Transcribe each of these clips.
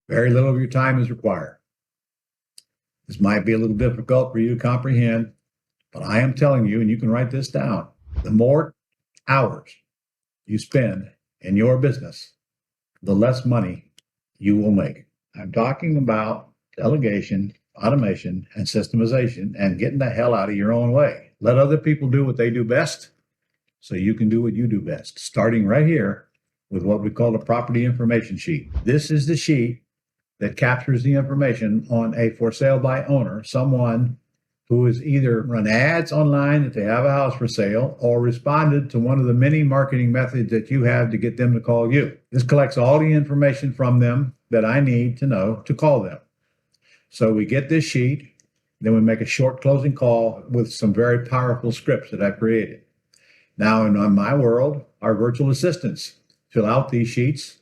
Very little of your time is required. This might be a little difficult for you to comprehend, but I am telling you, and you can write this down, the more hours you spend in your business, the less money you will make. I'm talking about delegation, automation, and systemization, and getting the hell out of your own way. Let other people do what they do best so you can do what you do best, starting right here with what we call a property information sheet. This is the sheet that captures the information on a for sale by owner, someone who has either run ads online that they have a house for sale or responded to one of the many marketing methods that you have to get them to call you. This collects all the information from them that I need to know to call them. So we get this sheet, then we make a short closing call with some very powerful scripts that I created. Now, in my world, our virtual assistants fill out these sheets.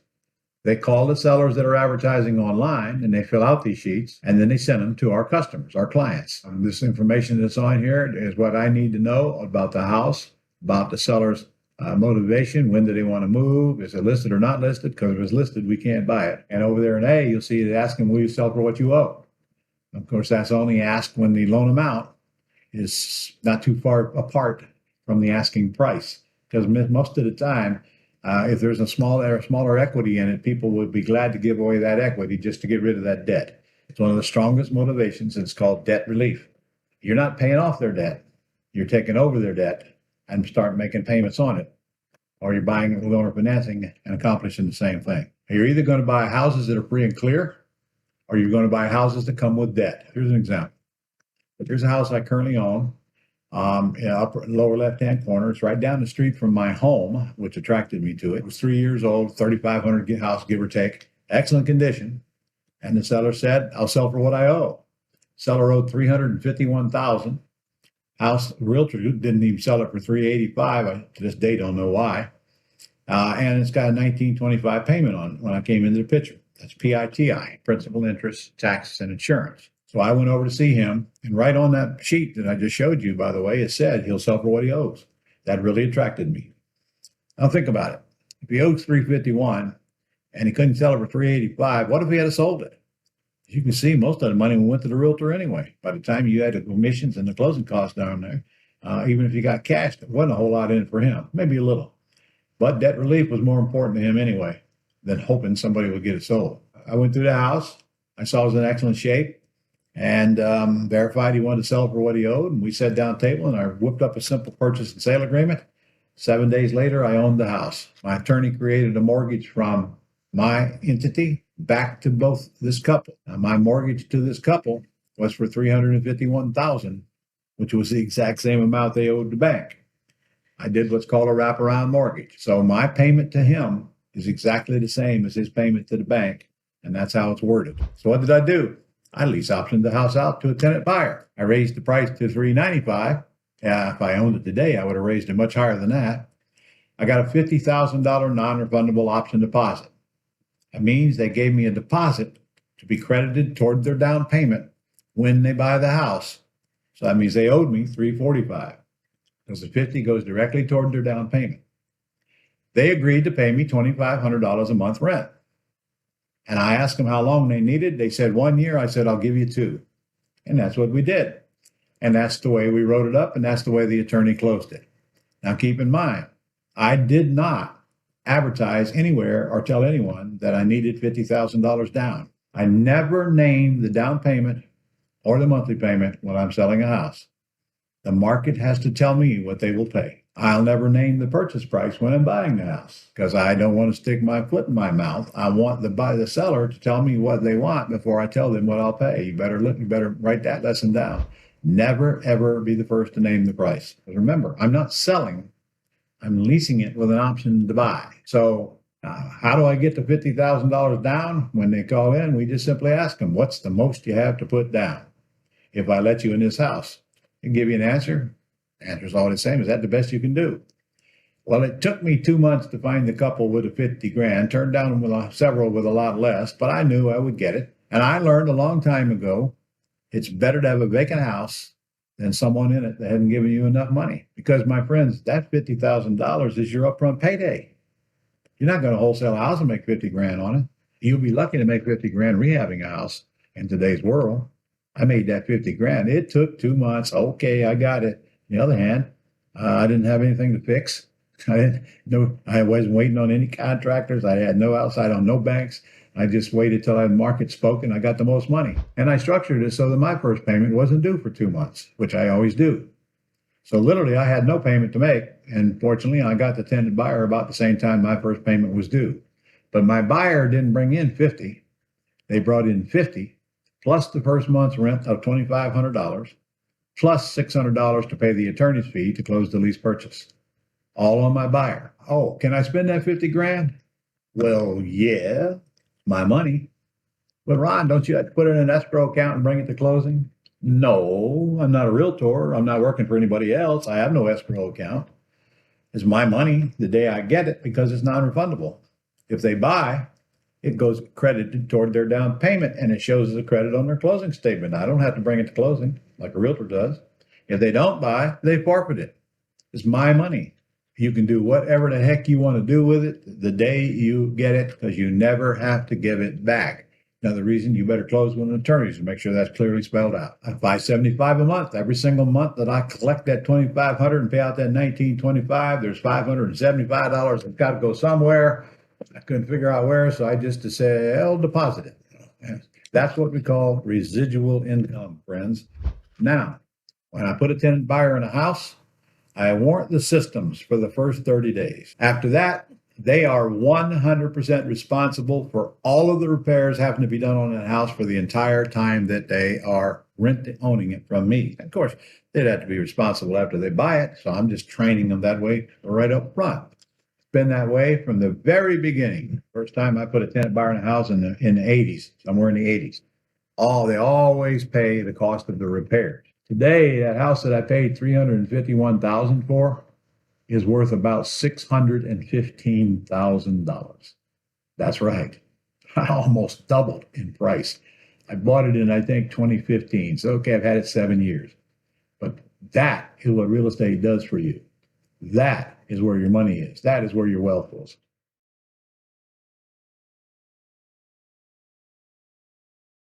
They call the sellers that are advertising online and they fill out these sheets and then they send them to our customers, our clients. This information that's on here is what I need to know about the house, about the seller's motivation. When do they want to move? Is it listed or not listed? Because if it's listed, we can't buy it. And over there in A, you'll see it asking, will you sell for what you owe? Of course, that's only asked when the loan amount is not too far apart from the asking price. Because most of the time, if there's a smaller equity in it, people would be glad to give away that equity just to get rid of that debt. It's one of the strongest motivations. It's called debt relief. You're not paying off their debt. You're taking over their debt and start making payments on it. Or you're buying with owner financing and accomplishing the same thing. You're either going to buy houses that are free and clear, or you're going to buy houses that come with debt. Here's an example. Here's a house I currently own. Upper lower left-hand corner. It's right down the street from my home, which attracted me to it. It was 3 years old, 3,500 house, give or take. Excellent condition. And the seller said, I'll sell for what I owe. Seller owed $351,000. House realtor didn't even sell it for $385. I to this day don't know why. And it's got a 1925 payment on it when I came into the picture. That's PITI, principal, interest, taxes, and insurance. So I went over to see him, and right on that sheet that I just showed you, by the way, it said he'll sell for what he owes. That really attracted me. Now think about it. If he owes $351 and he couldn't sell it for $385, what if he had sold it? As you can see, most of the money went to the realtor anyway. By the time you had the commissions and the closing costs down there, even if you got cash, there wasn't a whole lot in it for him, maybe a little. But debt relief was more important to him anyway than hoping somebody would get it sold. I went through the house. I saw it was in excellent shape. And verified he wanted to sell for what he owed. And we sat down at the table and I whipped up a simple purchase and sale agreement. 7 days later, I owned the house. My attorney created a mortgage from my entity back to both this couple. Now, my mortgage to this couple was for $351,000, which was the exact same amount they owed the bank. I did what's called a wraparound mortgage. So my payment to him is exactly the same as his payment to the bank. And that's how it's worded. So what did I do? I lease optioned the house out to a tenant buyer. I raised the price to $395. If I owned it today, I would have raised it much higher than that. I got a $50,000 non-refundable option deposit. That means they gave me a deposit to be credited toward their down payment when they buy the house. So that means they owed me $345 because the $50 goes directly toward their down payment. They agreed to pay me $2,500 a month rent. And I asked them how long they needed. They said 1 year. I said, I'll give you 2. And that's what we did. And that's the way we wrote it up. And that's the way the attorney closed it. Now, keep in mind, I did not advertise anywhere or tell anyone that I needed $50,000 down. I never named the down payment or the monthly payment when I'm selling a house. The market has to tell me what they will pay. I'll never name the purchase price when I'm buying the house because I don't want to stick my foot in my mouth. I want the seller to tell me what they want before I tell them what I'll pay. You better write that lesson down. Never, ever be the first to name the price. Because remember, I'm not selling. I'm leasing it with an option to buy. So how do I get the $50,000 down? When they call in, we just simply ask them, what's the most you have to put down? If I let you in this house, I can give you an answer. Answer's all the same. Is that the best you can do? Well, it took me 2 months to find the couple with a 50 grand, turned down with several with a lot less, but I knew I would get it. And I learned a long time ago, it's better to have a vacant house than someone in it that hasn't given you enough money. Because my friends, that $50,000 is your upfront payday. You're not going to wholesale a house and make 50 grand on it. You'll be lucky to make 50 grand rehabbing a house in today's world. I made that 50 grand. It took 2 months. Okay, I got it. On the other hand, I didn't have anything to fix. I wasn't waiting on any contractors. I had no outside on no banks. I just waited till the market spoke and I got the most money. And I structured it so that my first payment wasn't due for 2 months, which I always do. So literally I had no payment to make. And fortunately, I got the tenant buyer about the same time my first payment was due. But my buyer didn't bring in 50. They brought in 50 plus the first month's rent of $2,500 plus $600 to pay the attorney's fee to close the lease purchase. All on my buyer. Oh, can I spend that 50 grand? Well, yeah, my money. But Ron, don't you have to put it in an escrow account and bring it to closing? No, I'm not a realtor. I'm not working for anybody else. I have no escrow account. It's my money the day I get it because it's non-refundable. If they buy, it goes credited toward their down payment and it shows as a credit on their closing statement. I don't have to bring it to closing like a realtor does. If they don't buy, they forfeit it. It's my money. You can do whatever the heck you want to do with it the day you get it because you never have to give it back. Another reason you better close with an attorney to make sure that's clearly spelled out. $575 a month. Every single month that I collect that $2,500 and pay out that $1,925, there's $575 that's got to go somewhere. I couldn't figure out where, so I just said, I'll deposit it. That's what we call residual income, friends. Now, when I put a tenant buyer in a house, I warrant the systems for the first 30 days. After that, they are 100% responsible for all of the repairs having to be done on that house for the entire time that they are owning it from me. Of course, they'd have to be responsible after they buy it, so I'm just training them that way right up front. It's been that way from the very beginning. First time I put a tenant buyer in a house in the 80s, somewhere in the 80s. They always pay the cost of the repairs. Today, that house that I paid $351,000 for is worth about $615,000. That's right. I almost doubled in price. I bought it in, I think, 2015. So, okay, I've had it 7 years. But that is what real estate does for you. That is where your money is. That is where your wealth is.